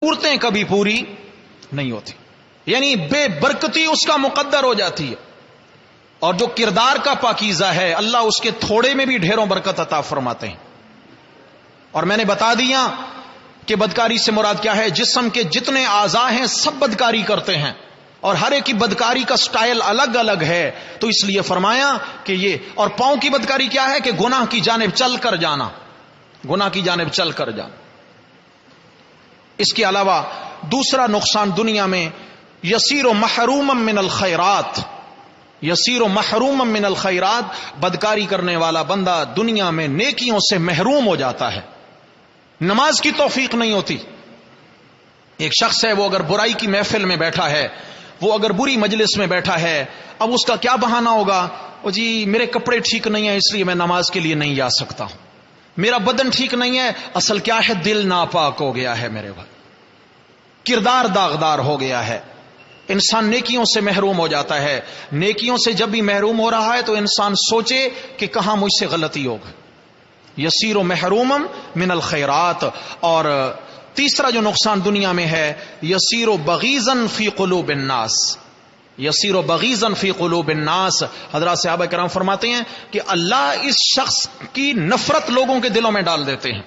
ضرورتیں کبھی پوری نہیں ہوتی، یعنی بے برکتی اس کا مقدر ہو جاتی ہے. اور جو کردار کا پاکیزہ ہے اللہ اس کے تھوڑے میں بھی ڈھیروں برکت عطا فرماتے ہیں. اور میں نے بتا دیا کہ بدکاری سے مراد کیا ہے. جسم کے جتنے اعضاء ہیں سب بدکاری کرتے ہیں، اور ہر ایک کی بدکاری کا سٹائل الگ الگ ہے. تو اس لیے فرمایا کہ یہ، اور پاؤں کی بدکاری کیا ہے کہ گناہ کی جانب چل کر جانا، گناہ کی جانب چل کر جانا. اس کے علاوہ دوسرا نقصان دنیا میں، یسیر محروما من الخیرات، یسیر محروما من الخیرات، بدکاری کرنے والا بندہ دنیا میں نیکیوں سے محروم ہو جاتا ہے، نماز کی توفیق نہیں ہوتی. ایک شخص ہے وہ اگر برائی کی محفل میں بیٹھا ہے، وہ اگر بری مجلس میں بیٹھا ہے، اب اس کا کیا بہانہ ہوگا؟ وہ جی میرے کپڑے ٹھیک نہیں ہیں اس لیے میں نماز کے لیے نہیں جا سکتا ہوں، میرا بدن ٹھیک نہیں ہے. اصل کیا ہے؟ دل ناپاک ہو گیا ہے میرے بھائی، کردار داغدار ہو گیا ہے. انسان نیکیوں سے محروم ہو جاتا ہے. نیکیوں سے جب بھی محروم ہو رہا ہے تو انسان سوچے کہ کہاں مجھ سے غلطی ہوگی. یسیر محروم من الخیرات. اور تیسرا جو نقصان دنیا میں ہے، یسیر بغیظا فی قلوب الناس، یسیر بغیظا فی قلوب الناس. حضرات صحابہ کرام فرماتے ہیں کہ اللہ اس شخص کی نفرت لوگوں کے دلوں میں ڈال دیتے ہیں.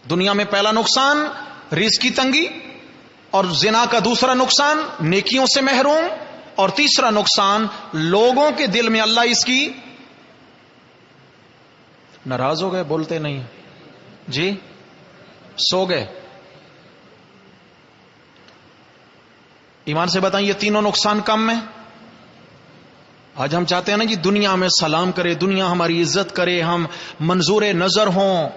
دنیا میں پہلا نقصان رزق کی تنگی، اور زنا کا دوسرا نقصان نیکیوں سے محروم، اور تیسرا نقصان لوگوں کے دل میں اللہ اس کی، ناراض ہو گئے بولتے نہیں جی، سو گئے. ایمان سے بتائیں یہ تینوں نقصان کم ہیں. آج ہم چاہتے ہیں نا جی دنیا میں سلام کرے، دنیا ہماری عزت کرے، ہم منظور نظر ہوں،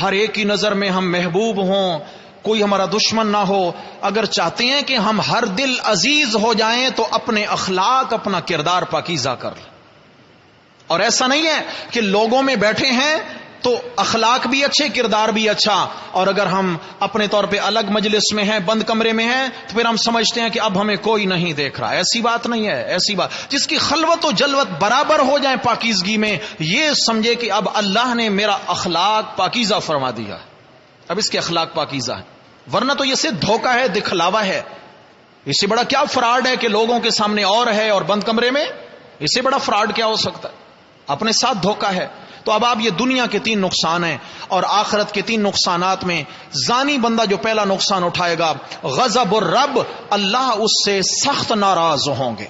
ہر ایک کی نظر میں ہم محبوب ہوں، کوئی ہمارا دشمن نہ ہو. اگر چاہتے ہیں کہ ہم ہر دل عزیز ہو جائیں تو اپنے اخلاق، اپنا کردار پاکیزہ کر لیں. اور ایسا نہیں ہے کہ لوگوں میں بیٹھے ہیں تو اخلاق بھی اچھے، کردار بھی اچھا، اور اگر ہم اپنے طور پہ الگ مجلس میں ہیں، بند کمرے میں ہیں، تو پھر ہم سمجھتے ہیں کہ اب ہمیں کوئی نہیں دیکھ رہا. ایسی بات نہیں ہے. ایسی بات، جس کی خلوت و جلوت برابر ہو جائیں پاکیزگی میں، یہ سمجھے کہ اب اللہ نے میرا اخلاق پاکیزہ فرما دیا، اب اس کے اخلاق پاکیزہ ہیں. ورنہ تو یہ صرف دھوکہ ہے، دکھلاوا ہے. اس سے بڑا کیا فراڈ ہے کہ لوگوں کے سامنے اور ہے اور بند کمرے میں؟ اس سے بڑا فراڈ کیا ہو سکتا ہے؟ اپنے ساتھ دھوکہ ہے. تو اب آپ یہ دنیا کے 3 نقصان ہیں، اور آخرت کے 3 نقصانات میں زانی بندہ جو پہلا نقصان اٹھائے گا، غضب الرب، اللہ اس سے سخت ناراض ہوں گے.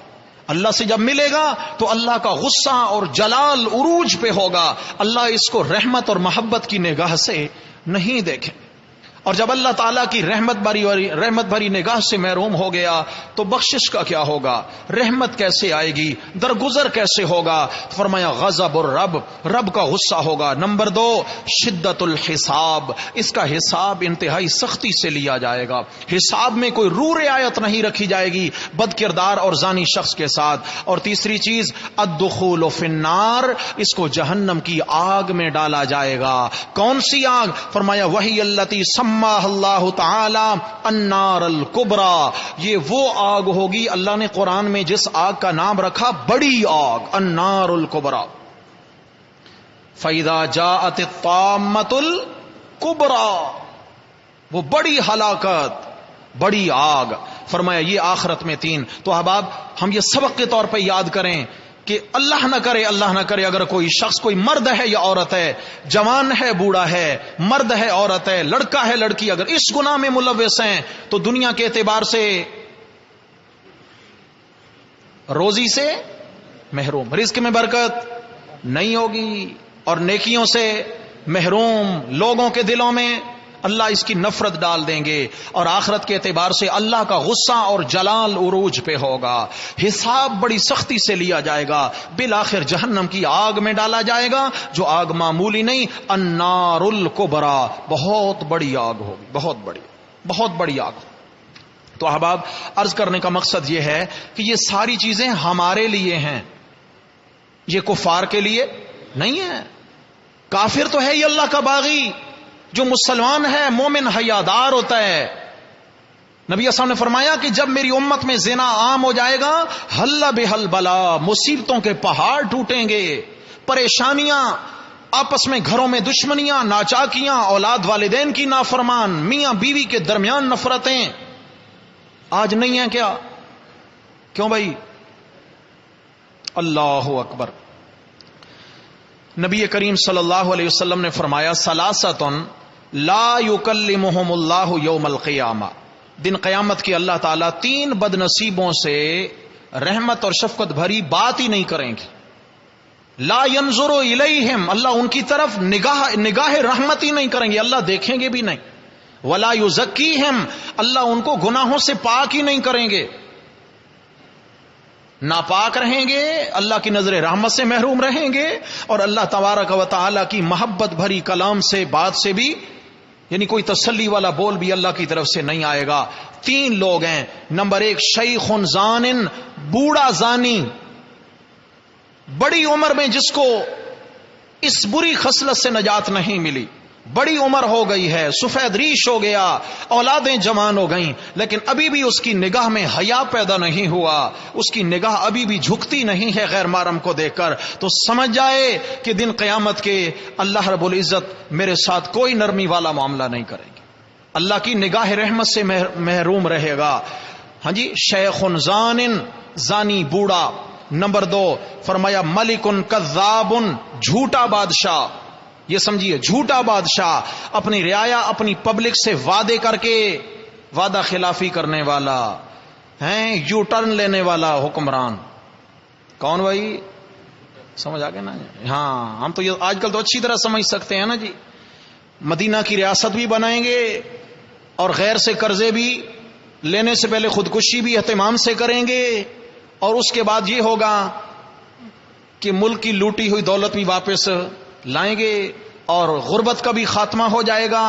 اللہ سے جب ملے گا تو اللہ کا غصہ اور جلال عروج پہ ہوگا. اللہ اس کو رحمت اور محبت کی نگاہ سے نہیں دیکھیں. اور جب اللہ تعالیٰ کی رحمت بھری نگاہ سے محروم ہو گیا تو بخشش کا کیا ہوگا؟ رحمت کیسے آئے گی؟ درگزر کیسے ہوگا؟ فرمایا غضب الرب، رب کا غصہ ہوگا. نمبر 2 شدت الحساب، اس کا حساب انتہائی سختی سے لیا جائے گا. حساب میں کوئی رو رعایت نہیں رکھی جائے گی بد کردار اور زانی شخص کے ساتھ. اور تیسری چیز الدخول فی النار، اس کو جہنم کی آگ میں ڈالا جائے گا. کون سی آگ؟ فرمایا وہی التی اللہ تعالی النار الکبریٰ، یہ وہ آگ ہوگی اللہ نے قرآن میں جس آگ کا نام رکھا بڑی آگ، النار الکبریٰ. فَإِذَا جَاءَتِ الطَّامَّةُ الْكُبْرَىٰ، وہ بڑی ہلاکت، بڑی آگ. فرمایا یہ آخرت میں 3. تو احباب ہم یہ سبق کے طور پہ یاد کریں کہ اللہ نہ کرے، اللہ نہ کرے، اگر کوئی شخص، کوئی مرد ہے یا عورت ہے، جوان ہے بوڑھا ہے، مرد ہے عورت ہے، لڑکا ہے لڑکی، اگر اس گناہ میں ملوث ہیں تو دنیا کے اعتبار سے روزی سے محروم، رزق میں برکت نہیں ہوگی، اور نیکیوں سے محروم، لوگوں کے دلوں میں اللہ اس کی نفرت ڈال دیں گے، اور آخرت کے اعتبار سے اللہ کا غصہ اور جلال عروج پہ ہوگا. حساب بڑی سختی سے لیا جائے گا، بالآخر جہنم کی آگ میں ڈالا جائے گا، جو آگ معمولی نہیں، النار الکبریٰ، بہت بڑی آگ ہوگی، بہت بڑی آگ. تو احباب عرض کرنے کا مقصد یہ ہے کہ یہ ساری چیزیں ہمارے لیے ہیں، یہ کفار کے لیے نہیں ہے. کافر تو ہے ہی اللہ کا باغی، جو مسلمان ہے مومن حیادار ہوتا ہے. نبی اسلام نے فرمایا کہ جب میری امت میں زنا عام ہو جائے گا، حل بحل بلا، مصیبتوں کے پہاڑ ٹوٹیں گے، پریشانیاں آپس میں گھروں میں دشمنیاں، ناچاکیاں، اولاد والدین کی نافرمان، میاں بیوی کے درمیان نفرتیں آج نہیں ہیں کیا؟ کیوں بھائی؟ اللہ اکبر. نبی کریم صلی اللہ علیہ وسلم نے فرمایا ثلاثۃ لا یکلمہم اللہ یوم القیامہ، دن قیامت کی اللہ تعالیٰ 3 بد نصیبوں سے رحمت اور شفقت بھری بات ہی نہیں کریں گے. لا ينظر الیہم، اللہ ان کی طرف نگاہ رحمت ہی نہیں کریں گے، اللہ دیکھیں گے بھی نہیں. ولا یزکیہم، اللہ ان کو گناہوں سے پاک ہی نہیں کریں گے، ناپاک رہیں گے، اللہ کی نظر رحمت سے محروم رہیں گے، اور اللہ تبارک و تعالی کی محبت بھری کلام سے، بات سے بھی، یعنی کوئی تسلی والا بول بھی اللہ کی طرف سے نہیں آئے گا. 3 لوگ ہیں. نمبر 1 شیخ زان، بوڑھا زانی، بڑی عمر میں جس کو اس بری خصلت سے نجات نہیں ملی، بڑی عمر ہو گئی ہے، سفید ریش ہو گیا، اولادیں جوان ہو گئیں، لیکن ابھی بھی اس کی نگاہ میں حیا پیدا نہیں ہوا، اس کی نگاہ ابھی بھی جھکتی نہیں ہے غیر محرم کو دیکھ کر، تو سمجھ جائے کہ دن قیامت کے اللہ رب العزت میرے ساتھ کوئی نرمی والا معاملہ نہیں کریں گے، اللہ کی نگاہ رحمت سے محروم رہے گا. ہاں جی، شیخ زان، زانی بوڑھا. نمبر 2 فرمایا ملک کذاب، جھوٹا بادشاہ. یہ سمجھیے، جھوٹا بادشاہ، اپنی رعایا، اپنی پبلک سے وعدے کر کے وعدہ خلافی کرنے والا ہیں، یو ٹرن لینے والا حکمران. کون بھائی؟ سمجھ آ گیا نا؟ ہاں، ہم تو یہ آج کل تو اچھی طرح سمجھ سکتے ہیں نا جی. مدینہ کی ریاست بھی بنائیں گے اور غیر سے قرضے بھی لینے سے پہلے خودکشی بھی اہتمام سے کریں گے، اور اس کے بعد یہ ہوگا کہ ملک کی لوٹی ہوئی دولت بھی واپس لائیں گے، اور غربت کا بھی خاتمہ ہو جائے گا،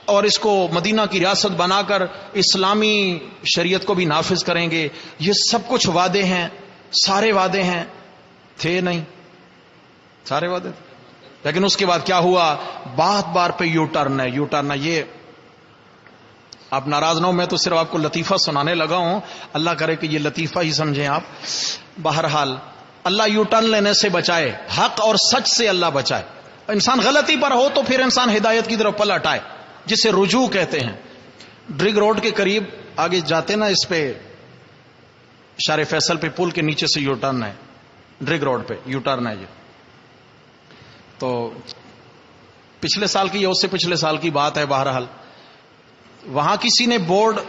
اور اس کو مدینہ کی ریاست بنا کر اسلامی شریعت کو بھی نافذ کریں گے. یہ سب کچھ وعدے ہیں، سارے وعدے ہیں، تھے نہیں، سارے وعدے تھے. لیکن اس کے بعد کیا ہوا؟ بار پہ یو ٹرن ہے، یو ٹرن ہے. یہ آپ ناراض نہ ہو، میں تو صرف آپ کو لطیفہ سنانے لگا ہوں، اللہ کرے کہ یہ لطیفہ ہی سمجھیں آپ. بہرحال اللہ یو ٹرن لینے سے بچائے، حق اور سچ سے اللہ بچائے. انسان غلطی پر ہو تو پھر انسان ہدایت کی طرف پلٹ آئے، جسے رجوع کہتے ہیں. ڈرگ روڈ کے قریب آگے جاتے نا، اس پہ شار فیصل پہ پل کے نیچے سے یو ٹرن ہے، ڈرگ روڈ پہ یو ٹرن ہے. یہ تو پچھلے سال کی یا اس سے پچھلے سال کی بات ہے. بہرحال وہاں کسی نے بورڈ،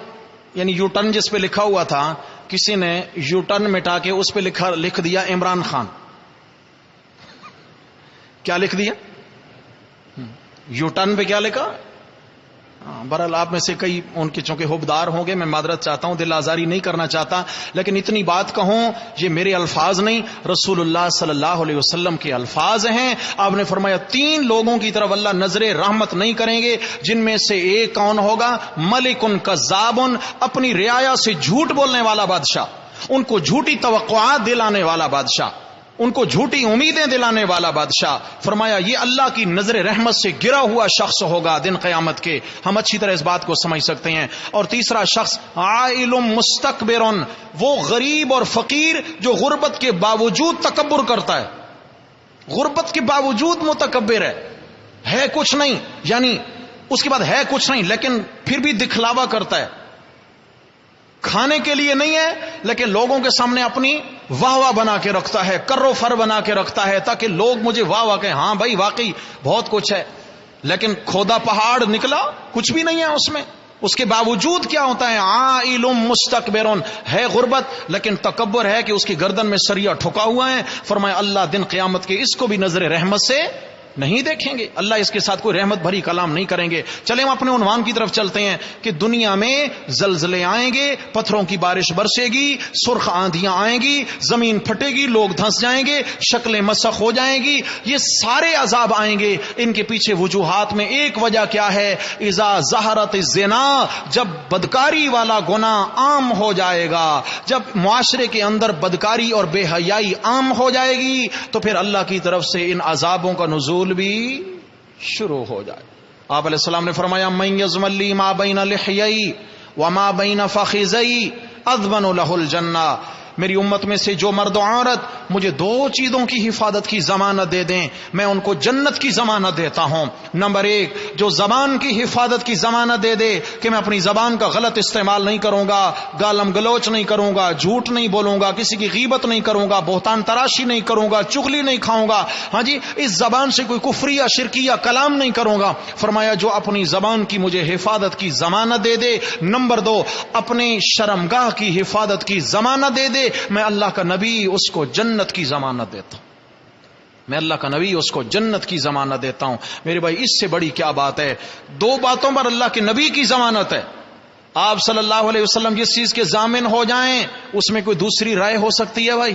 یعنی یو ٹرن جس پہ لکھا ہوا تھا، کسی نے یو ٹرن مٹا کے اس پہ لکھ دیا عمران خان. کیا لکھ دیا؟ یو ٹرن پہ کیا لکھا؟ بہرحال آپ میں سے کئی ان کے چونکہ حبدار ہوں گے، میں معذرت چاہتا ہوں، دل آزاری نہیں کرنا چاہتا، لیکن اتنی بات کہوں، یہ میرے الفاظ نہیں، رسول اللہ صلی اللہ علیہ وسلم کے الفاظ ہیں. آپ نے فرمایا 3 لوگوں کی طرف اللہ نظر رحمت نہیں کریں گے، جن میں سے ایک کون ہوگا؟ ملک کذاب، اپنی رعایا سے جھوٹ بولنے والا بادشاہ، ان کو جھوٹی توقعات دلانے والا بادشاہ، ان کو جھوٹی امیدیں دلانے والا بادشاہ. فرمایا یہ اللہ کی نظر رحمت سے گرا ہوا شخص ہوگا دن قیامت کے. ہم اچھی طرح اس بات کو سمجھ سکتے ہیں. اور تیسرا شخص عائل مستکبر، وہ غریب اور فقیر جو غربت کے باوجود تکبر کرتا ہے، غربت کے باوجود متکبر ہے کچھ نہیں، یعنی اس کے بعد ہے کچھ نہیں لیکن پھر بھی دکھلاوا کرتا ہے. کھانے کے لیے نہیں ہے لیکن لوگوں کے سامنے اپنی واہ واہ بنا کے رکھتا ہے، کر و فر بنا کے رکھتا ہے، تاکہ لوگ مجھے واہ واہ کہیں، ہاں بھائی واقعی بہت کچھ ہے. لیکن کھودا پہاڑ نکلا کچھ بھی نہیں ہے اس میں. اس کے باوجود کیا ہوتا ہے؟ عائل مستکبر، ہے غربت لیکن تکبر ہے کہ اس کی گردن میں سریا ٹھکا ہوا ہے. فرمایا اللہ دن قیامت کے اس کو بھی نظر رحمت سے نہیں دیکھیں گے، اللہ اس کے ساتھ کوئی رحمت بھری کلام نہیں کریں گے. چلیں ہم اپنے عنوان کی طرف چلتے ہیں کہ دنیا میں زلزلے آئیں گے، پتھروں کی بارش برسے گی، سرخ آندھیاں آئیں گی، زمین پھٹے گی، لوگ دھنس جائیں گے، شکلیں مسخ ہو جائیں گی، یہ سارے عذاب آئیں گے. ان کے پیچھے وجوہات میں ایک وجہ کیا ہے؟ اذا ظہرت الزنا، جب بدکاری والا گناہ عام ہو جائے گا، جب معاشرے کے اندر بدکاری اور بے حیائی عام ہو جائے گی، تو پھر اللہ کی طرف سے ان عذابوں کا نزول بھی شروع ہو جائے. آپ علیہ السلام نے فرمایا من یضمن لی ما بین لحیی وما بین فخذی اضمن له الجنہ. میری امت میں سے جو مرد و عورت مجھے 2 چیزوں کی حفاظت کی ضمانت دے دیں میں ان کو جنت کی ضمانت دیتا ہوں. نمبر 1 جو زبان کی حفاظت کی ضمانت دے دے کہ میں اپنی زبان کا غلط استعمال نہیں کروں گا, گالم گلوچ نہیں کروں گا, جھوٹ نہیں بولوں گا, کسی کی غیبت نہیں کروں گا, بہتان تراشی نہیں کروں گا, چغلی نہیں کھاؤں گا, ہاں جی اس زبان سے کوئی کفری یا شرکی یا کلام نہیں کروں گا. فرمایا جو اپنی زبان کی مجھے حفاظت کی ضمانت دے دے. نمبر 2 اپنے شرمگاہ کی حفاظت کی ضمانت دے دے, میں اللہ کا نبی اس کو جنت کی ضمانت دیتا ہوں. میں اللہ کا نبی اس کو جنت کی ضمانت دیتا ہوں. میرے بھائی اس سے بڑی کیا بات ہے؟ 2 باتوں پر اللہ کے نبی کی ضمانت ہے. آپ صلی اللہ علیہ وسلم جس چیز کے ضامن ہو جائیں اس میں کوئی دوسری رائے ہو سکتی ہے بھائی؟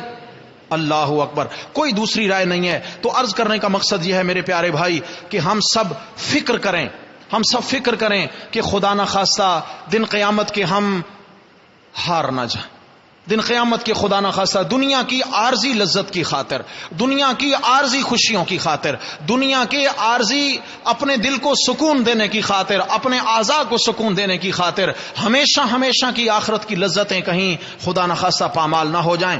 اللہ اکبر, کوئی دوسری رائے نہیں ہے. تو عرض کرنے کا مقصد یہ ہے میرے پیارے بھائی کہ ہم سب فکر کریں, ہم سب فکر کریں کہ خدا نہ خواستہ دن قیامت کے ہم ہار نہ جائیں. دن قیامت کے خدا نہ خواستہ دنیا کی عارضی لذت کی خاطر, دنیا کی عارضی خوشیوں کی خاطر, دنیا کے عارضی اپنے دل کو سکون دینے کی خاطر, اپنے اعضاء کو سکون دینے کی خاطر ہمیشہ ہمیشہ کی آخرت کی لذتیں کہیں خدا نہ خواستہ پامال نہ ہو جائیں.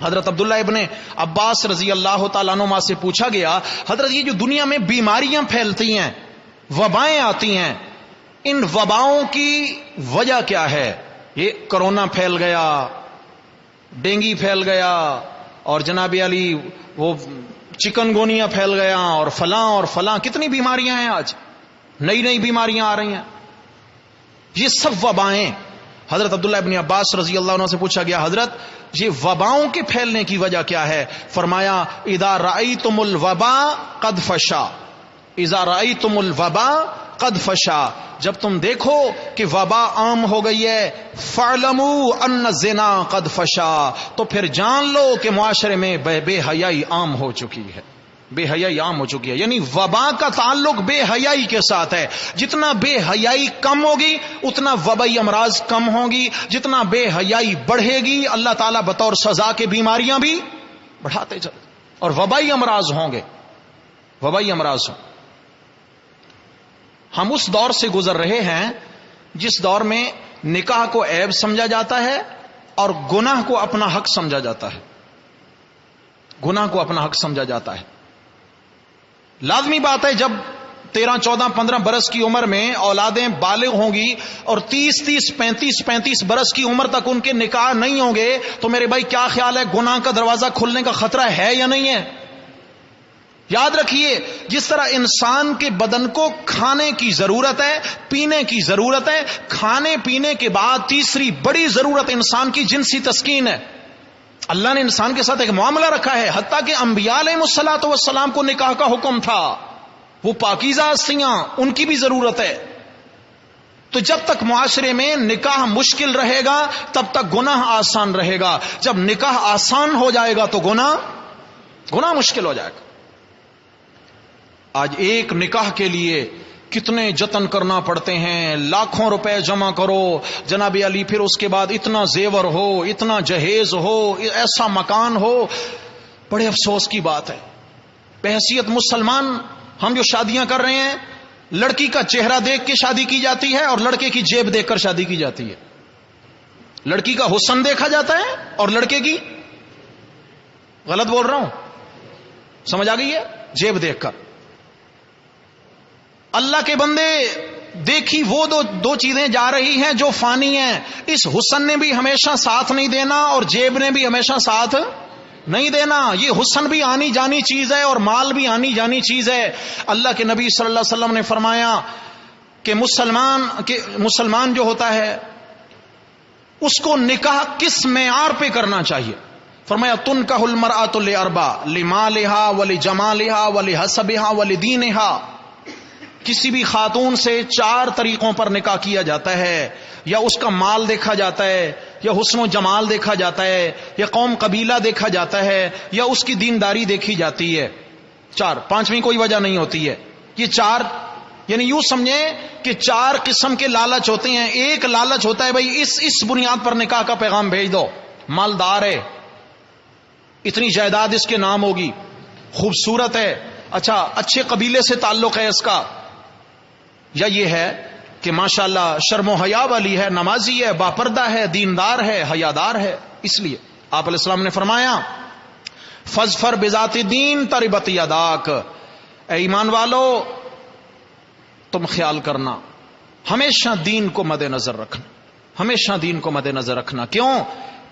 حضرت عبداللہ ابن عباس رضی اللہ تعالیٰ عنہما سے پوچھا گیا, حضرت یہ جو دنیا میں بیماریاں پھیلتی ہیں, وبائیں آتی ہیں, ان وباؤں کی وجہ کیا ہے؟ یہ کرونا پھیل گیا, ڈینگی پھیل گیا, اور جناب علی وہ چکن گونیا پھیل گیا, اور فلاں کتنی بیماریاں ہیں آج, نئی نئی بیماریاں آ رہی ہیں. یہ سب وبائیں. حضرت عبداللہ ابن عباس رضی اللہ عنہ سے پوچھا گیا, حضرت یہ وباؤں کے پھیلنے کی وجہ کیا ہے؟ فرمایا اذا رأیتم الوبا قد فشا, اذا رأیتم الوبا قد فشا, جب تم دیکھو کہ وبا عام ہو گئی ہے, فاعلموا ان الزنا قد فشا, تو پھر جان لو کہ معاشرے میں بے حیائی عام ہو چکی ہے, بے حیائی عام ہو چکی ہے. یعنی وبا کا تعلق بے حیائی کے ساتھ ہے. جتنا بے حیائی کم ہوگی اتنا وبائی امراض کم ہوں گی, جتنا بے حیائی بڑھے گی اللہ تعالیٰ بطور سزا کے بیماریاں بھی بڑھاتے چلے, اور وبائی امراض ہوں گے, وبائی امراض ہوں. ہم اس دور سے گزر رہے ہیں جس دور میں نکاح کو عیب سمجھا جاتا ہے اور گناہ کو اپنا حق سمجھا جاتا ہے, گناہ کو اپنا حق سمجھا جاتا ہے. لازمی بات ہے جب 13, 14, 15 برس کی عمر میں اولادیں بالغ ہوں گی اور 30, 35 برس کی عمر تک ان کے نکاح نہیں ہوں گے, تو میرے بھائی کیا خیال ہے گناہ کا دروازہ کھلنے کا خطرہ ہے یا نہیں ہے؟ یاد رکھیے جس طرح انسان کے بدن کو کھانے کی ضرورت ہے, پینے کی ضرورت ہے, کھانے پینے کے بعد تیسری بڑی ضرورت انسان کی جنسی تسکین ہے. اللہ نے انسان کے ساتھ ایک معاملہ رکھا ہے, حتیٰ کہ انبیاء علیہ الصلوۃ والسلام کو نکاح کا حکم تھا, وہ پاکیزہ ہستیاں ان کی بھی ضرورت ہے. تو جب تک معاشرے میں نکاح مشکل رہے گا تب تک گناہ آسان رہے گا, جب نکاح آسان ہو جائے گا تو گناہ مشکل ہو جائے گا. آج ایک نکاح کے لیے کتنے جتن کرنا پڑتے ہیں, لاکھوں روپے جمع کرو جناب علی, پھر اس کے بعد اتنا زیور ہو, اتنا جہیز ہو, ایسا مکان ہو. بڑے افسوس کی بات ہے, بحیثیت مسلمان ہم جو شادیاں کر رہے ہیں لڑکی کا چہرہ دیکھ کے شادی کی جاتی ہے اور لڑکے کی جیب دیکھ کر شادی کی جاتی ہے. لڑکی کا حسن دیکھا جاتا ہے اور لڑکے کی, غلط بول رہا ہوں, سمجھ آ گئی ہے, جیب دیکھ کر. اللہ کے بندے دیکھی وہ دو چیزیں جا رہی ہیں جو فانی ہیں. اس حسن نے بھی ہمیشہ ساتھ نہیں دینا اور جیب نے بھی ہمیشہ ساتھ نہیں دینا. یہ حسن بھی آنی جانی چیز ہے اور مال بھی آنی جانی چیز ہے. اللہ کے نبی صلی اللہ علیہ وسلم نے فرمایا کہ مسلمان جو ہوتا ہے اس کو نکاح کس معیار پہ کرنا چاہیے. فرمایا تنکح المرأۃ لاربع لمالها ولجمالها ولحسبها ولدینها. کسی بھی خاتون سے 4 طریقوں پر نکاح کیا جاتا ہے, یا اس کا مال دیکھا جاتا ہے, یا حسن و جمال دیکھا جاتا ہے, یا قوم قبیلہ دیکھا جاتا ہے, یا اس کی دینداری دیکھی جاتی ہے. 4, 5ویں کوئی وجہ نہیں ہوتی ہے. یہ 4 یعنی یوں سمجھیں کہ 4 قسم کے لالچ ہوتے ہیں. ایک لالچ ہوتا ہے بھائی اس بنیاد پر نکاح کا پیغام بھیج دو, مالدار ہے, اتنی جائیداد اس کے نام ہوگی, خوبصورت ہے, اچھا اچھے قبیلے سے تعلق ہے اس کا, یا یہ ہے کہ ماشاءاللہ شرم و حیا والی ہے, نمازی ہے, باپردہ ہے, دیندار ہے, حیادار ہے. اس لیے آپ علیہ السلام نے فرمایا فظفر بذات دین تربت یداک، اے ایمان والو تم خیال کرنا، ہمیشہ دین کو مد نظر رکھنا، ہمیشہ دین کو مد نظر رکھنا۔ کیوں؟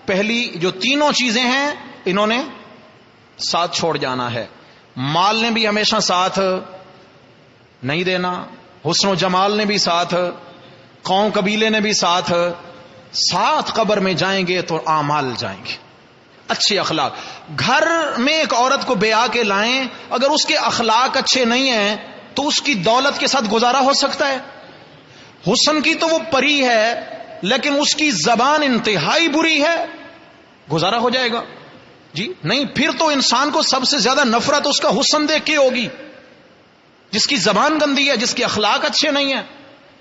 پہلی جو تینوں چیزیں ہیں انہوں نے ساتھ چھوڑ جانا ہے۔ مال نے بھی ہمیشہ ساتھ نہیں دینا، حسن و جمال نے بھی ساتھ، قوم قبیلے نے بھی ساتھ، ساتھ قبر میں جائیں گے تو اعمال جائیں گے، اچھے اخلاق۔ گھر میں ایک عورت کو بیاہ کے لائیں، اگر اس کے اخلاق اچھے نہیں ہیں تو اس کی دولت کے ساتھ گزارا ہو سکتا ہے؟ حسن کی تو وہ پری ہے لیکن اس کی زبان انتہائی بری ہے، گزارا ہو جائے گا؟ جی نہیں۔ پھر تو انسان کو سب سے زیادہ نفرت اس کا حسن دیکھ کے ہوگی، جس کی زبان گندی ہے، جس کے اخلاق اچھے نہیں ہیں،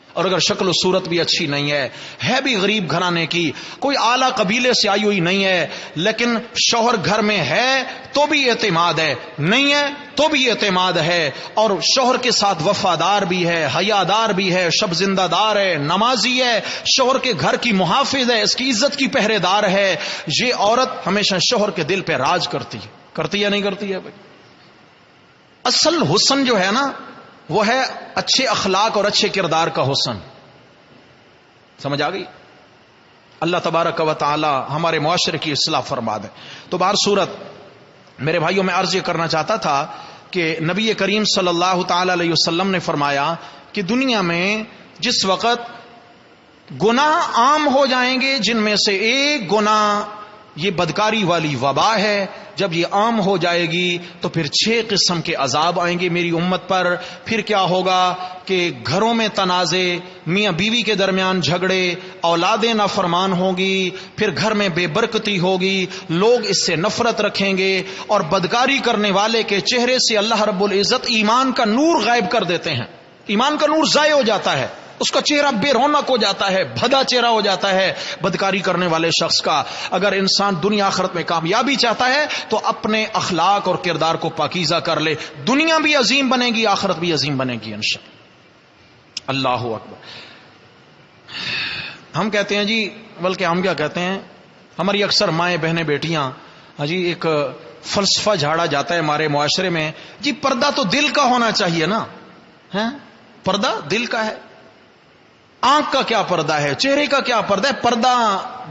اور اگر شکل و صورت بھی اچھی نہیں ہے بھی غریب گھرانے کی، کوئی اعلیٰ قبیلے سے آئی ہوئی نہیں ہے، لیکن شوہر گھر میں ہے تو بھی اعتماد ہے، نہیں ہے تو بھی اعتماد ہے، اور شوہر کے ساتھ وفادار بھی ہے، حیادار بھی ہے، شب زندہ دار ہے، نمازی ہے، شوہر کے گھر کی محافظ ہے، اس کی عزت کی پہرے دار ہے، یہ عورت ہمیشہ شوہر کے دل پہ راج کرتی ہے، کرتی ہے نہیں کرتی ہے بھائی؟ اصل حسن جو ہے نا وہ ہے اچھے اخلاق اور اچھے کردار کا حسن۔ سمجھ آ گئی؟ اللہ تبارک و تعالی ہمارے معاشرے کی اصلاح فرما دے۔ تو بہر صورت میرے بھائیوں میں عرض یہ کرنا چاہتا تھا کہ نبی کریم صلی اللہ تعالی علیہ وسلم نے فرمایا کہ دنیا میں جس وقت گناہ عام ہو جائیں گے، جن میں سے ایک گناہ یہ بدکاری والی وبا ہے، جب یہ عام ہو جائے گی تو پھر 6 قسم کے عذاب آئیں گے میری امت پر۔ پھر کیا ہوگا کہ گھروں میں تنازع، میاں بیوی کے درمیان جھگڑے، اولادیں نافرمان ہوگی، پھر گھر میں بے برکتی ہوگی، لوگ اس سے نفرت رکھیں گے، اور بدکاری کرنے والے کے چہرے سے اللہ رب العزت ایمان کا نور غائب کر دیتے ہیں، ایمان کا نور ضائع ہو جاتا ہے، اس کا چہرہ بے رونق ہو جاتا ہے، بھدا چہرہ ہو جاتا ہے بدکاری کرنے والے شخص کا۔ اگر انسان دنیا آخرت میں کامیابی چاہتا ہے تو اپنے اخلاق اور کردار کو پاکیزہ کر لے، دنیا بھی عظیم بنے گی، آخرت بھی عظیم بنے گی انشاءاللہ۔ اللہ اکبر۔ ہم کہتے ہیں جی، بلکہ ہم کیا کہتے ہیں، ہماری اکثر مائیں بہنیں بیٹیاں جی ایک فلسفہ جھاڑا جاتا ہے ہمارے معاشرے میں، جی پردہ تو دل کا ہونا چاہیے نا، پردہ دل کا ہے، آنکھ کا کیا پردہ ہے، چہرے کا کیا پردہ ہے، پردہ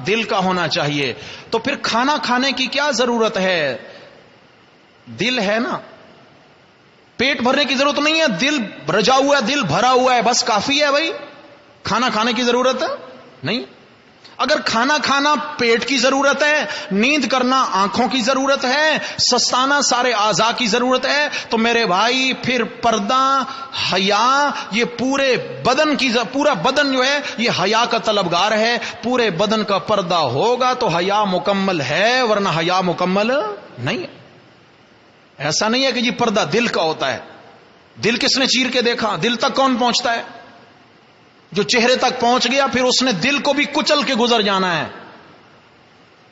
دل کا ہونا چاہیے۔ تو پھر کھانا کھانے کی کیا ضرورت ہے؟ دل ہے نا، پیٹ بھرنے کی ضرورت نہیں ہے، دل رجا ہوا ہے، دل بھرا ہوا ہے، بس کافی ہے بھائی، کھانا کھانے کی ضرورت نہیں۔ اگر کھانا کھانا پیٹ کی ضرورت ہے، نیند کرنا آنکھوں کی ضرورت ہے، سستانا سارے اعضاء کی ضرورت ہے، تو میرے بھائی پھر پردہ، حیا، یہ پورے بدن کی، پورا بدن جو ہے یہ حیا کا طلبگار ہے، پورے بدن کا پردہ ہوگا تو حیا مکمل ہے، ورنہ حیا مکمل نہیں ہے۔ ایسا نہیں ہے کہ جی پردہ دل کا ہوتا ہے، دل کس نے چیر کے دیکھا؟ دل تک کون پہنچتا ہے؟ جو چہرے تک پہنچ گیا پھر اس نے دل کو بھی کچل کے گزر جانا ہے۔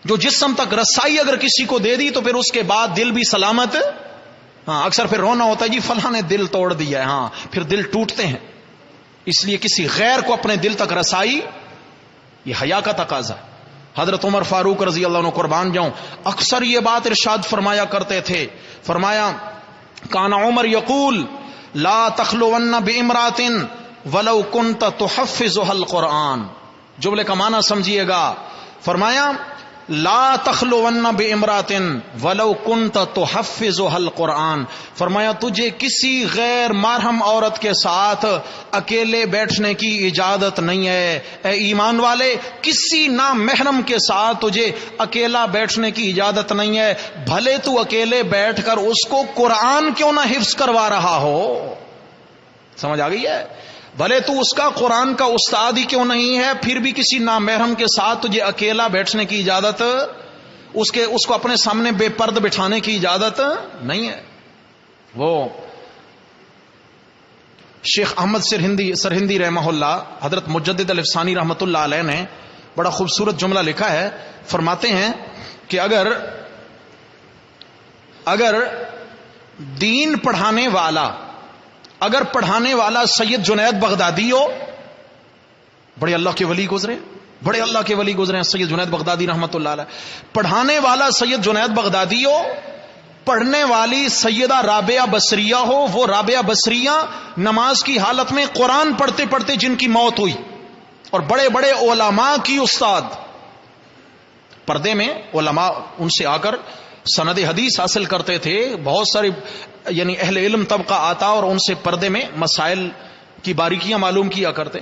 جو جسم تک رسائی اگر کسی کو دے دی تو پھر اس کے بعد دل بھی سلامت۔ اکثر پھر رونا ہوتا ہے جی فلاں نے دل توڑ دیا ہے، پھر دل ٹوٹتے ہیں۔ اس لیے کسی غیر کو اپنے دل تک رسائی یہ حیا کا تقاضا ہے۔ حضرت عمر فاروق رضی اللہ عنہ قربان جاؤں اکثر یہ بات ارشاد فرمایا کرتے تھے، فرمایا کان عمر یقول لا تخلون بامرأۃ ولو کنت تحفظها القرآن۔ جملے کا معنی سمجھیے گا، فرمایا لا تخلون بامرأۃ ولو کنت تحفظها القرآن، فرمایا تجھے کسی غیر محرم عورت کے ساتھ اکیلے بیٹھنے کی اجازت نہیں ہے۔ اے ایمان والے، کسی نامحرم کے ساتھ تجھے اکیلا بیٹھنے کی اجازت نہیں ہے، بھلے تو اکیلے بیٹھ کر اس کو قرآن کیوں نہ حفظ کروا رہا ہو۔ سمجھ آ گئی ہے؟ بھلے تو اس کا قرآن کا استاد ہی کیوں نہیں ہے، پھر بھی کسی نامحرم کے ساتھ تجھے اکیلا بیٹھنے کی اجازت، اس کو اپنے سامنے بے پرد بٹھانے کی اجازت نہیں ہے۔ وہ شیخ احمد سرہندی رحمہ اللہ، حضرت مجدد الافسانی رحمۃ اللہ علیہ نے بڑا خوبصورت جملہ لکھا ہے، فرماتے ہیں کہ اگر دین پڑھانے والا سید جنید بغدادی ہو، بڑے اللہ کے ولی گزرے، بڑے اللہ کے ولی گزرے ہیں سید جنید بغدادی رحمت اللہ علیہ. پڑھانے والا سید جنید بغدادی ہو، پڑھنے والی سیدہ رابعہ بصریہ ہو. وہ رابعہ بصریہ نماز کی حالت میں قرآن پڑھتے پڑھتے جن کی موت ہوئی، اور بڑے بڑے علماء کی استاد. پردے میں علماء ان سے آ کر سند حدیث حاصل کرتے تھے. بہت سارے یعنی اہل علم طبقہ آتا اور ان سے پردے میں مسائل کی باریکیاں معلوم کیا کرتے.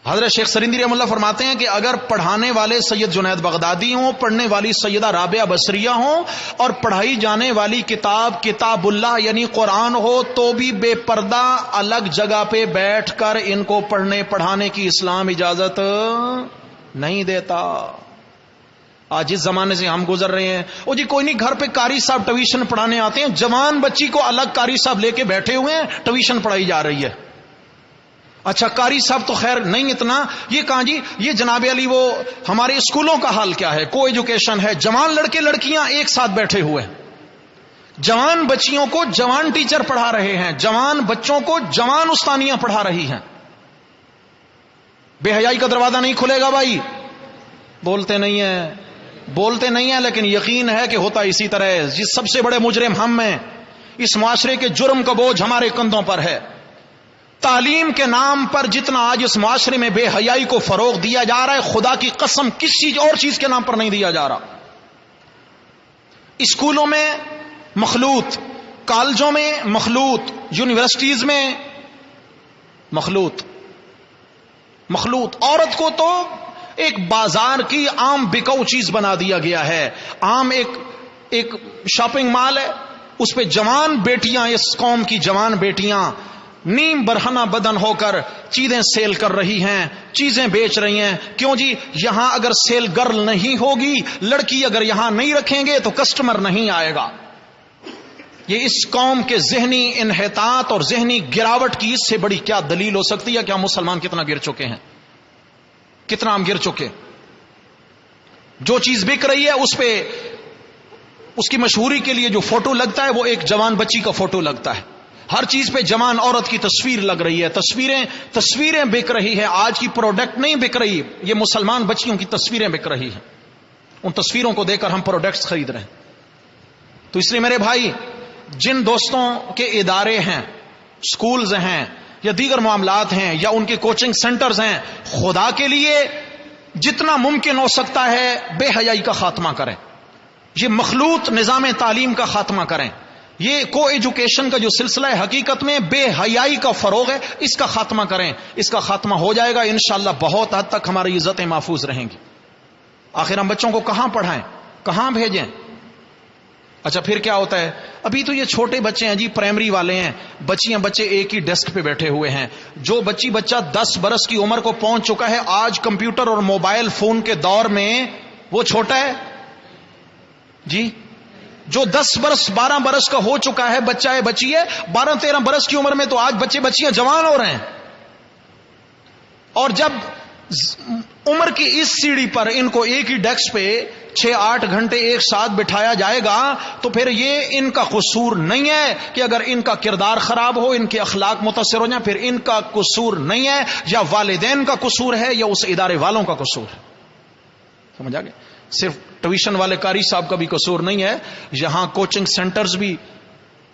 حضرت شیخ سریندی رحمۃ اللہ فرماتے ہیں کہ اگر پڑھانے والے سید جنید بغدادی ہوں، پڑھنے والی سیدہ رابعہ بصریہ ہوں، اور پڑھائی جانے والی کتاب کتاب اللہ یعنی قرآن ہو، تو بھی بے پردہ الگ جگہ پہ بیٹھ کر ان کو پڑھنے پڑھانے کی اسلام اجازت نہیں دیتا. آج جس زمانے سے ہم گزر رہے ہیں، وہ جی کوئی نہیں، گھر پہ قاری صاحب ٹیوشن پڑھانے آتے ہیں، جوان بچی کو الگ قاری صاحب لے کے بیٹھے ہوئے ہیں، ٹیوشن پڑھائی جا رہی ہے. اچھا قاری صاحب تو خیر نہیں اتنا، یہ کہاں جی، یہ جناب علی وہ ہمارے اسکولوں کا حال کیا ہے؟ کو ایجوکیشن ہے، جوان لڑکے لڑکیاں ایک ساتھ بیٹھے ہوئے، جوان بچیوں کو جوان ٹیچر پڑھا رہے ہیں، جوان بچوں کو جوان استانیاں پڑھا رہی ہیں. بے حیائی کا دروازہ نہیں کھلے گا بھائی. بولتے نہیں ہیں لیکن یقین ہے کہ ہوتا اسی طرح ہے. جس سب سے بڑے مجرم ہم ہیں، اس معاشرے کے جرم کا بوجھ ہمارے کندھوں پر ہے. تعلیم کے نام پر جتنا آج اس معاشرے میں بے حیائی کو فروغ دیا جا رہا ہے، خدا کی قسم کسی اور چیز کے نام پر نہیں دیا جا رہا. اسکولوں میں مخلوط، کالجوں میں مخلوط، یونیورسٹیز میں مخلوط. عورت کو تو ایک بازار کی عام بکاؤ چیز بنا دیا گیا ہے. عام ایک شاپنگ مال ہے، اس پہ جوان بیٹیاں، اس قوم کی جوان بیٹیاں نیم برہنہ بدن ہو کر چیزیں سیل کر رہی ہیں، چیزیں بیچ رہی ہیں. کیوں جی؟ یہاں اگر سیل گرل نہیں ہوگی، لڑکی اگر یہاں نہیں رکھیں گے تو کسٹمر نہیں آئے گا. یہ اس قوم کے ذہنی انحطاط اور ذہنی گراوٹ کی اس سے بڑی کیا دلیل ہو سکتی ہے کہ ہم مسلمان کتنا گر چکے ہیں، کتنا ہم گر چکے. جو چیز بک رہی ہے اس پہ اس کی مشہوری کے لیے جو فوٹو لگتا ہے وہ ایک جوان بچی کا فوٹو لگتا ہے. ہر چیز پہ جوان عورت کی تصویر لگ رہی ہے، تصویریں بک رہی ہیں. آج کی پروڈکٹ نہیں بک رہی، یہ مسلمان بچیوں کی تصویریں بک رہی ہیں. ان تصویروں کو دیکھ کر ہم پروڈکٹس خرید رہے ہیں. تو اس لیے میرے بھائی، جن دوستوں کے ادارے ہیں، سکولز ہیں یا دیگر معاملات ہیں یا ان کے کوچنگ سینٹرز ہیں، خدا کے لیے جتنا ممکن ہو سکتا ہے بے حیائی کا خاتمہ کریں. یہ مخلوط نظام تعلیم کا خاتمہ کریں. یہ کو ایجوکیشن کا جو سلسلہ ہے حقیقت میں بے حیائی کا فروغ ہے، اس کا خاتمہ کریں. اس کا خاتمہ ہو جائے گا انشاءاللہ بہت حد تک ہماری عزتیں محفوظ رہیں گی. آخر ہم بچوں کو کہاں پڑھائیں، کہاں بھیجیں؟ اچھا پھر کیا ہوتا ہے؟ ابھی تو یہ چھوٹے بچے ہیں جی، پرائمری والے ہیں، بچے ایک ہی ڈیسک پہ بیٹھے ہوئے ہیں. جو بچہ 10 برس کی عمر کو پہنچ چکا ہے، آج کمپیوٹر اور موبائل فون کے دور میں وہ چھوٹا ہے جی. جو 10 برس 12 برس کا ہو چکا ہے بچہ ہے، بچی ہے 12-13 برس کی عمر میں، تو آج بچیاں جوان ہو رہے ہیں. اور جب عمر کی اس سیڑھی پر ان کو ایک ہی ڈیسک پہ 6-8 گھنٹے ایک ساتھ بٹھایا جائے گا، تو پھر یہ ان کا قصور نہیں ہے کہ اگر ان کا کردار خراب ہو، ان کے اخلاق متاثر ہو جائیں، پھر ان کا قصور نہیں ہے، یا والدین کا قصور ہے یا اس ادارے والوں کا قصور ہے. سمجھ آ گئے؟ صرف ٹیوشن والے قاری صاحب کا بھی قصور نہیں ہے، یہاں کوچنگ سینٹرز بھی،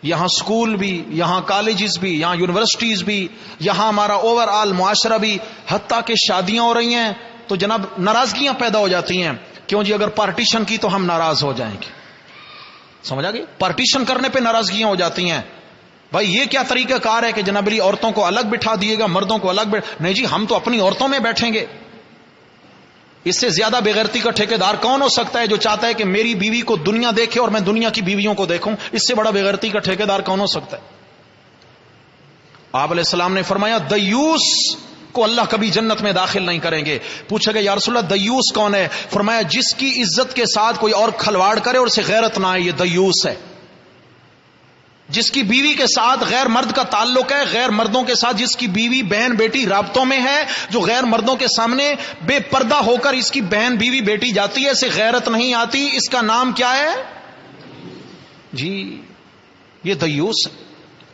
یہاں سکول بھی، یہاں کالجز بھی، یہاں یونیورسٹیز بھی، یہاں ہمارا اوور آل معاشرہ بھی، حتیٰ کہ شادیاں ہو رہی ہیں تو جناب ناراضگیاں پیدا ہو جاتی ہیں. کیوں جی؟ اگر پارٹیشن کی تو ہم ناراض ہو جائیں گے. سمجھ آ گئی؟ پارٹیشن کرنے پہ ناراضگیاں ہو جاتی ہیں. بھائی یہ کیا طریقہ کار ہے کہ جناب علی عورتوں کو الگ بٹھا دیے گا، مردوں کو الگ نہیں جی، ہم تو اپنی عورتوں میں بیٹھیں گے. اس سے زیادہ بےغیرتی کا ٹھیکیدار کون ہو سکتا ہے جو چاہتا ہے کہ میری بیوی کو دنیا دیکھے اور میں دنیا کی بیویوں کو دیکھوں؟ اس سے بڑا بےغیرتی کا ٹھیکیدار کون ہو سکتا ہے؟ آپ علیہ السلام نے فرمایا دیوس کو اللہ کبھی جنت میں داخل نہیں کریں گے. پوچھا گیا یا رسول اللہ دیوس کون ہے؟ فرمایا جس کی عزت کے ساتھ کوئی اور کھلواڑ کرے اور اسے غیرت نہ آئے، یہ دیوس ہے. جس کی بیوی کے ساتھ غیر مرد کا تعلق ہے، غیر مردوں کے ساتھ جس کی بیوی بہن بیٹی رابطوں میں ہے، جو غیر مردوں کے سامنے بے پردہ ہو کر اس کی بہن بیوی بیٹی جاتی ہے، اسے غیرت نہیں آتی، اس کا نام کیا ہے جی؟ یہ دیوس ہے.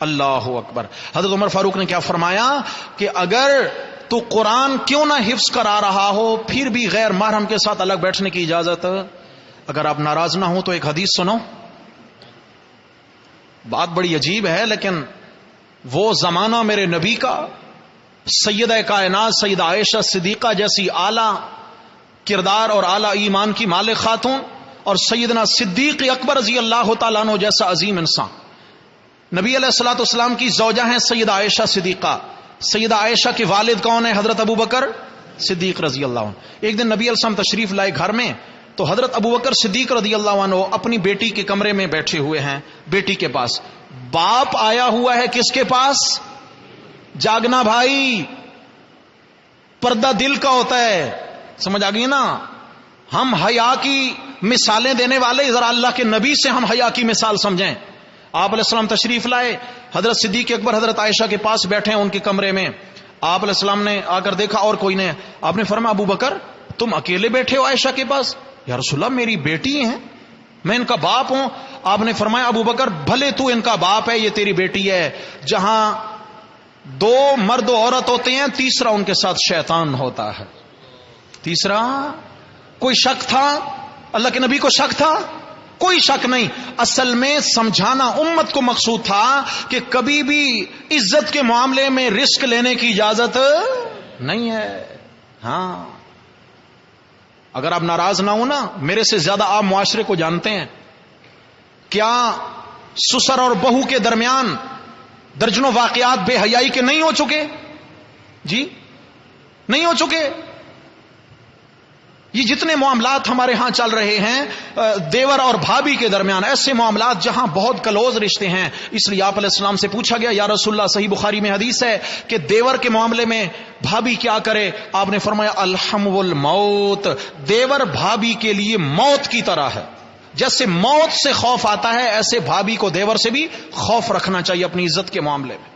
اللہ اکبر. حضرت عمر فاروق نے کیا فرمایا کہ اگر تو قرآن کیوں نہ حفظ کرا رہا ہو پھر بھی غیر محرم کے ساتھ الگ بیٹھنے کی اجازت؟ اگر آپ ناراض نہ ہوں تو ایک حدیث سنو. بات بڑی عجیب ہے لیکن وہ زمانہ میرے نبی کا، سیدہ کائنات سیدہ عائشہ صدیقہ جیسی اعلی کردار اور اعلی ایمان کی مالک خاتون، اور سیدنا صدیق اکبر رضی اللہ تعالیٰ عنہ جیسا عظیم انسان. نبی علیہ الصلوۃ والسلام کی زوجہ ہیں سیدہ عائشہ صدیقہ. سیدہ عائشہ کے والد کون ہیں؟ حضرت ابو بکر صدیق رضی اللہ عنہ. ایک دن نبی علیہ السلام تشریف لائے گھر میں، تو حضرت ابو بکر صدیق رضی اللہ عنہ اپنی بیٹی کے کمرے میں بیٹھے ہوئے ہیں. بیٹی کے پاس باپ آیا ہوا ہے. کس کے پاس؟ جاگنا بھائی، پردہ دل کا ہوتا ہے. سمجھ آ گئی نا؟ ہم حیا کی مثالیں دینے والے، ذرا اللہ کے نبی سے ہم حیا کی مثال سمجھیں. آپ علیہ السلام تشریف لائے، حضرت صدیق اکبر حضرت عائشہ کے پاس بیٹھے ہیں ان کے کمرے میں. آپ علیہ السلام نے آ کر دیکھا اور کوئی نہیں. آپ نے فرمایا ابو بکر تم اکیلے بیٹھے ہو عائشہ کے پاس؟ یا رسول اللہ میری بیٹی ہیں، میں ان کا باپ ہوں. آپ نے فرمایا ابو بکر بھلے تو ان کا باپ ہے، یہ تیری بیٹی ہے. جہاں دو مرد و عورت ہوتے ہیں تیسرا ان کے ساتھ شیطان ہوتا ہے. تیسرا کوئی شک تھا؟ اللہ کے نبی کو شک تھا؟ کوئی شک نہیں. اصل میں سمجھانا امت کو مقصود تھا کہ کبھی بھی عزت کے معاملے میں رسک لینے کی اجازت نہیں ہے. ہاں اگر آپ ناراض نہ ہو نا، میرے سے زیادہ آپ معاشرے کو جانتے ہیں. کیا سسر اور بہو کے درمیان درجنوں واقعات بے حیائی کے نہیں ہو چکے؟ جی نہیں ہو چکے؟ یہ جتنے معاملات ہمارے ہاں چل رہے ہیں دیور اور بھابھی کے درمیان، ایسے معاملات جہاں بہت کلوز رشتے ہیں. اس لیے آپ علیہ السلام سے پوچھا گیا یا رسول اللہ، صحیح بخاری میں حدیث ہے کہ دیور کے معاملے میں بھابھی کیا کرے؟ آپ نے فرمایا الحم والموت، دیور بھابھی کے لیے موت کی طرح ہے. جیسے موت سے خوف آتا ہے ایسے بھابھی کو دیور سے بھی خوف رکھنا چاہیے اپنی عزت کے معاملے میں.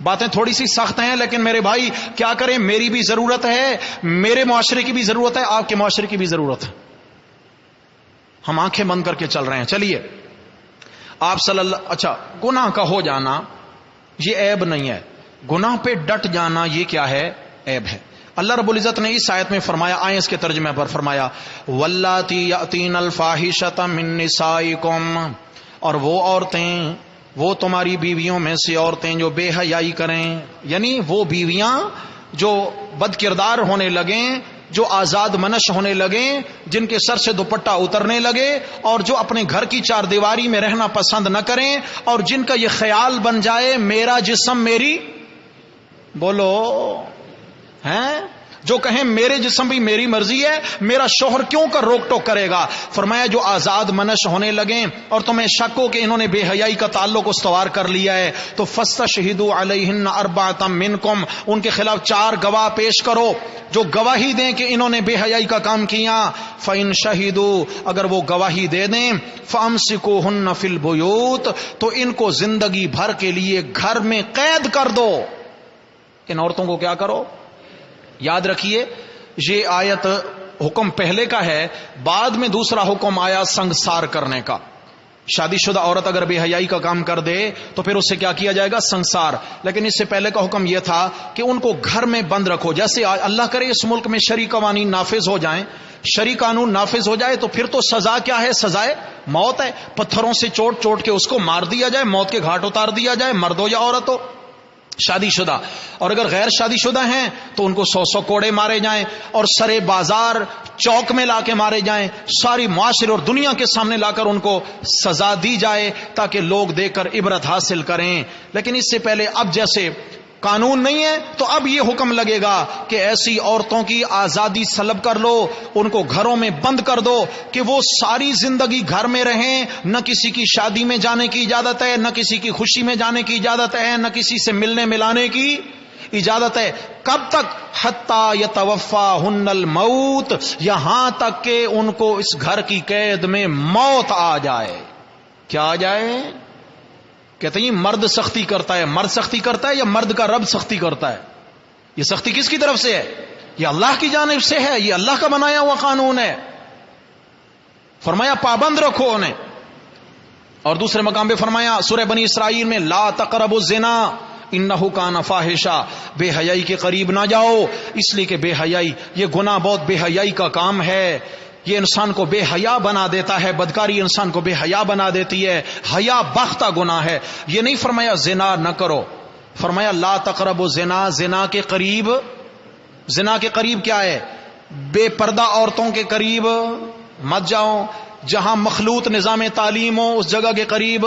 باتیں تھوڑی سی سخت ہیں لیکن میرے بھائی کیا کریں، میری بھی ضرورت ہے، میرے معاشرے کی بھی ضرورت ہے، آپ کے معاشرے کی بھی ضرورت ہے. ہم آنکھیں بند کر کے چل رہے ہیں. چلیے آپ صلی اللہ، اچھا گناہ کا ہو جانا یہ عیب نہیں ہے، گناہ پہ ڈٹ جانا یہ کیا ہے؟ عیب ہے. اللہ رب العزت نے اس آیت میں فرمایا، آئیں اس کے ترجمے پر فرمایا واللاتی یاتین الفاحشۃ من نسائکم، اور وہ عورتیں، وہ تمہاری بیویوں میں سے عورتیں جو بے حیائی کریں، یعنی وہ بیویاں جو بد کردار ہونے لگیں، جو آزاد منش ہونے لگیں، جن کے سر سے دوپٹہ اترنے لگے، اور جو اپنے گھر کی چار دیواری میں رہنا پسند نہ کریں، اور جن کا یہ خیال بن جائے میرا جسم میری، بولو ہیں، جو کہیں میرے جسم بھی میری مرضی ہے، میرا شوہر کیوں کر روک ٹوک کرے گا. فرمایا جو آزاد منش ہونے لگیں اور تمہیں شک ہو کہ انہوں نے بے حیائی کا تعلق استوار کر لیا ہے تو فاستشہدوا علیہن اربعۃ منکم، ان کے خلاف 4 گواہ پیش کرو جو گواہی دیں کہ انہوں نے بے حیائی کا کام کیا. فإن شہدوا، اگر وہ گواہی دے دیں، فامسکوہن فی البیوت، تو ان کو زندگی بھر کے لیے گھر میں قید کر دو. ان عورتوں کو کیا کرو؟ یاد رکھیے یہ آیت حکم پہلے کا ہے، بعد میں دوسرا حکم آیا سنگسار کرنے کا. شادی شدہ عورت اگر بے حیائی کا کام کر دے تو پھر اس سے کیا کیا جائے گا؟ سنگسار. لیکن اس سے پہلے کا حکم یہ تھا کہ ان کو گھر میں بند رکھو. جیسے اللہ کرے اس ملک میں شرعی قوانین نافذ ہو جائیں، شرعی قانون نافذ ہو جائے تو پھر تو سزا کیا ہے؟ سزائے موت ہے. پتھروں سے چوٹ چوٹ کے اس کو مار دیا جائے، موت کے گھاٹ اتار دیا جائے، مرد ہو یا عورت ہو، شادی شدہ. اور اگر غیر شادی شدہ ہیں تو ان کو 100 کوڑے مارے جائیں اور سرے بازار چوک میں لا کے مارے جائیں، ساری معاشرے اور دنیا کے سامنے لا کر ان کو سزا دی جائے تاکہ لوگ دیکھ کر عبرت حاصل کریں. لیکن اس سے پہلے اب جیسے قانون نہیں ہے تو اب یہ حکم لگے گا کہ ایسی عورتوں کی آزادی سلب کر لو، ان کو گھروں میں بند کر دو کہ وہ ساری زندگی گھر میں رہیں، نہ کسی کی شادی میں جانے کی اجازت ہے، نہ کسی کی خوشی میں جانے کی اجازت ہے، نہ کسی سے ملنے ملانے کی اجازت ہے. کب تک؟ حتی یتوفاہن الموت، یہاں تک کہ ان کو اس گھر کی قید میں موت آ جائے. کیا آ جائے؟ کہتے ہیں مرد سختی کرتا ہے. مرد سختی کرتا ہے یا مرد کا رب سختی کرتا ہے؟ یہ سختی کس کی طرف سے ہے؟ یہ اللہ کی جانب سے ہے، یہ اللہ کا بنایا ہوا قانون ہے. فرمایا پابند رکھو انہیں. اور دوسرے مقام پہ فرمایا سورہ بنی اسرائیل میں لا تقربوا الزنا، انہ کان فاحشہ، بے حیائی کے قریب نہ جاؤ، اس لیے کہ بے حیائی، یہ گناہ بہت بے حیائی کا کام ہے، یہ انسان کو بے حیا بنا دیتا ہے، بدکاری انسان کو بے حیا بنا دیتی ہے، حیا باختہ گناہ ہے۔ یہ نہیں فرمایا زنا نہ کرو، فرمایا لا تقربوا زنا، زنا کے قریب، زنا کے قریب کیا ہے؟ بے پردہ عورتوں کے قریب مت جاؤ، جہاں مخلوط نظام تعلیم ہو اس جگہ کے قریب